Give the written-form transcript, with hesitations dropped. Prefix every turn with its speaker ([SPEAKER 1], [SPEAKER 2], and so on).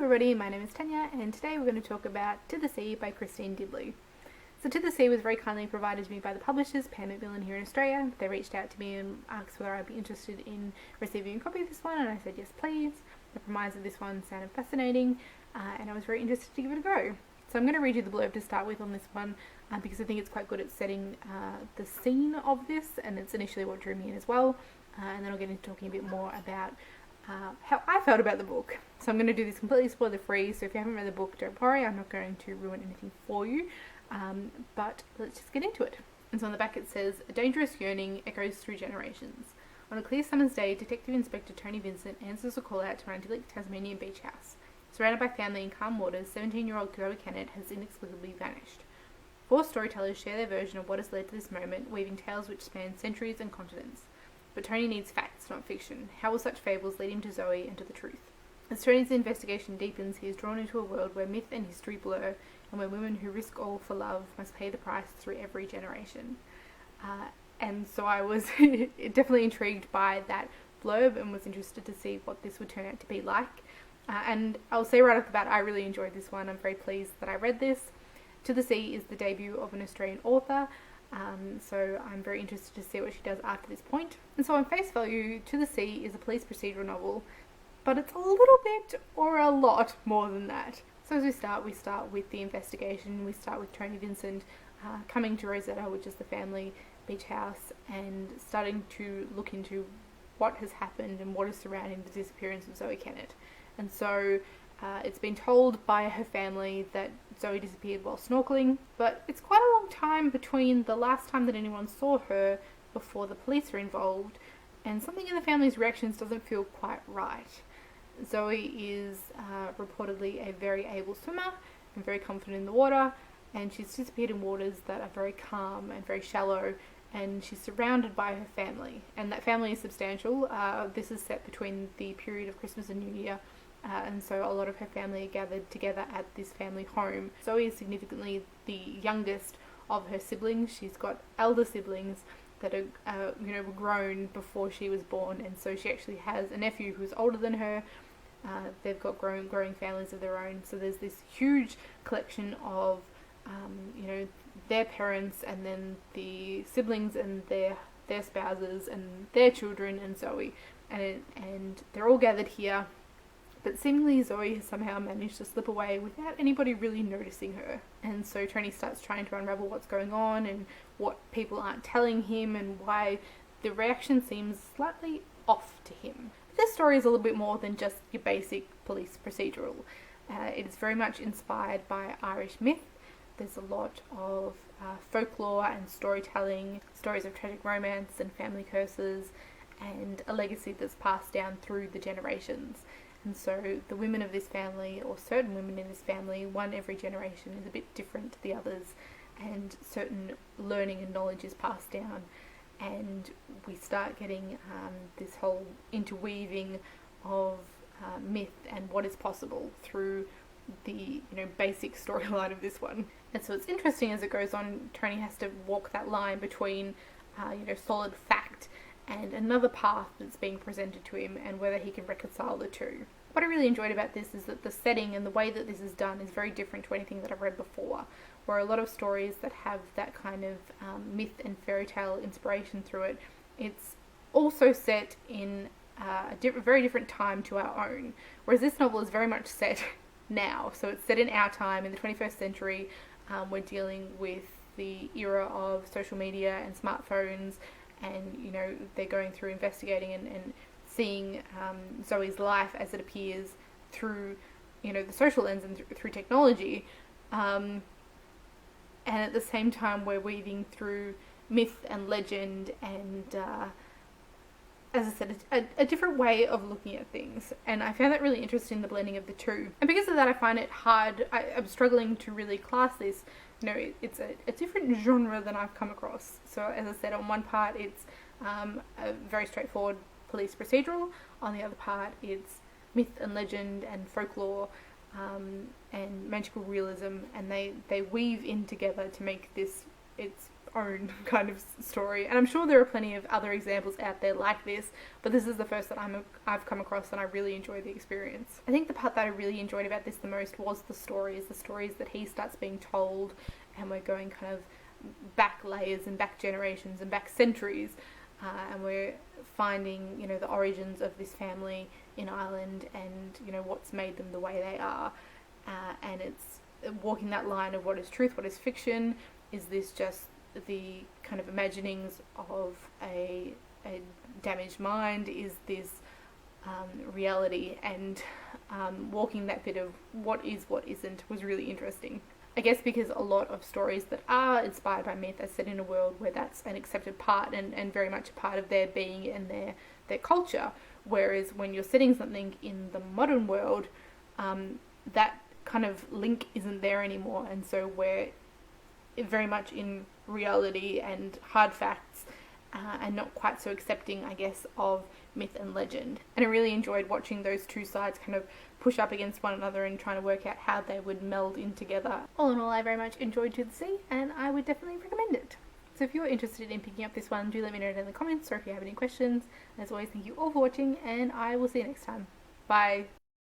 [SPEAKER 1] everybody, my name is Tanya, and today we're going to talk about To the Sea by Christine Dibley. So To the Sea was very kindly provided to me by the publishers, Pan Macmillan here in Australia. They reached out to me and asked whether I'd be interested in receiving a copy of this one, and I said yes please. The premise of this one sounded fascinating, and I was very interested to give it a go. So I'm going to read you the blurb to start with on this one, because I think it's quite good at setting the scene of this, and it's initially what drew me in as well, and then I'll get into talking a bit more about how I felt about the book. So I'm going to do this completely spoiler free, so if you haven't read the book, don't worry, I'm not going to ruin anything for you, but let's just get into it. And so on the back it says, "A dangerous yearning echoes through generations. On a clear summer's day, Detective Inspector Tony Vincent answers a call out to an idyllic Tasmanian beach house. Surrounded by family in calm waters, 17-year-old Zoe Kennett has inexplicably vanished. Four storytellers share their version of what has led to this moment, weaving tales which span centuries and continents. But Tony needs facts, not fiction. How will such fables lead him to Zoe and to the truth? As Tony's investigation deepens, he is drawn into a world where myth and history blur, and where women who risk all for love must pay the price through every generation." And so I was definitely intrigued by that blurb and was interested to see what this would turn out to be like. And I'll say right off the bat, I really enjoyed this one. I'm very pleased that I read this. To the Sea is the debut of an Australian author, so I'm very interested to see what she does after this point. And so on face value, To the Sea is a police procedural novel, but it's a little bit or a lot more than that. So as we start with the investigation. We start with Tony Vincent coming to Rosetta, which is the family beach house, and starting to look into what has happened and what is surrounding the disappearance of Zoe Kennett. And so it's been told by her family that Zoe disappeared while snorkeling, but it's quite a long time between the last time that anyone saw her before the police are involved, and something in the family's reactions doesn't feel quite right. Zoe is reportedly a very able swimmer and very confident in the water, and she's disappeared in waters that are very calm and very shallow, and she's surrounded by her family, and that family is substantial. This is set between the period of Christmas and New Year, and so a lot of her family are gathered together at this family home. Zoe is significantly the youngest of her siblings. She's got elder siblings that are were grown before she was born, and so she actually has a nephew who's older than her. They've got growing families of their own, so there's this huge collection of their parents, and then the siblings and their spouses and their children and Zoe, and they're all gathered here. But seemingly Zoe has somehow managed to slip away without anybody really noticing her. And so Tony starts trying to unravel what's going on and what people aren't telling him and why the reaction seems slightly off to him. This story is a little bit more than just your basic police procedural. It is very much inspired by Irish myth. There's a lot of folklore and storytelling, stories of tragic romance and family curses, and a legacy that's passed down through the generations. And so the women of this family, or certain women in this family, one every generation is a bit different to the others, and certain learning and knowledge is passed down, and we start getting this whole interweaving of myth and what is possible through the basic storyline of this one. And so it's interesting as it goes on. Tony has to walk that line between solid fact and another path that's being presented to him, and whether he can reconcile the two. What I really enjoyed about this is that the setting and the way that this is done is very different to anything that I've read before, where a lot of stories that have that kind of myth and fairy tale inspiration through it, it's also set in a very different time to our own, whereas this novel is very much set now. So it's set in our time, in the 21st century. We're dealing with the era of social media and smartphones, and they're going through investigating and seeing Zoe's life as it appears through the social lens and through technology, and at the same time we're weaving through myth and legend and as I said, a different way of looking at things, and I found that really interesting, the blending of the two. And because of that, I find it hard. I'm struggling to really class this. It's a different genre than I've come across. So as I said, on one part it's a very straightforward police procedural. On the other part it's myth and legend and folklore and magical realism, and they weave in together to make this. It's own kind of story. And I'm sure there are plenty of other examples out there like this, but this is the first that I've come across, and I really enjoyed the experience. I think the part that I really enjoyed about this the most was the stories that he starts being told, and we're going kind of back layers and back generations and back centuries, and we're finding, you know, the origins of this family in Ireland, and, you know, what's made them the way they are, and it's walking that line of what is truth, what is fiction. Is this just the kind of imaginings of a damaged mind? Is this reality? And walking that bit of what is, what isn't, was really interesting. I guess because a lot of stories that are inspired by myth are set in a world where that's an accepted part and very much a part of their being and their culture. Whereas when you're setting something in the modern world, that kind of link isn't there anymore. And so we're very much in reality and hard facts, and not quite so accepting, I guess, of myth and legend. And I really enjoyed watching those two sides kind of push up against one another and trying to work out how they would meld in together. All in all, I very much enjoyed To the Sea, and I would definitely recommend it. So if you're interested in picking up this one, do let me know in the comments, or if you have any questions. As always, thank you all for watching, and I will see you next time. Bye!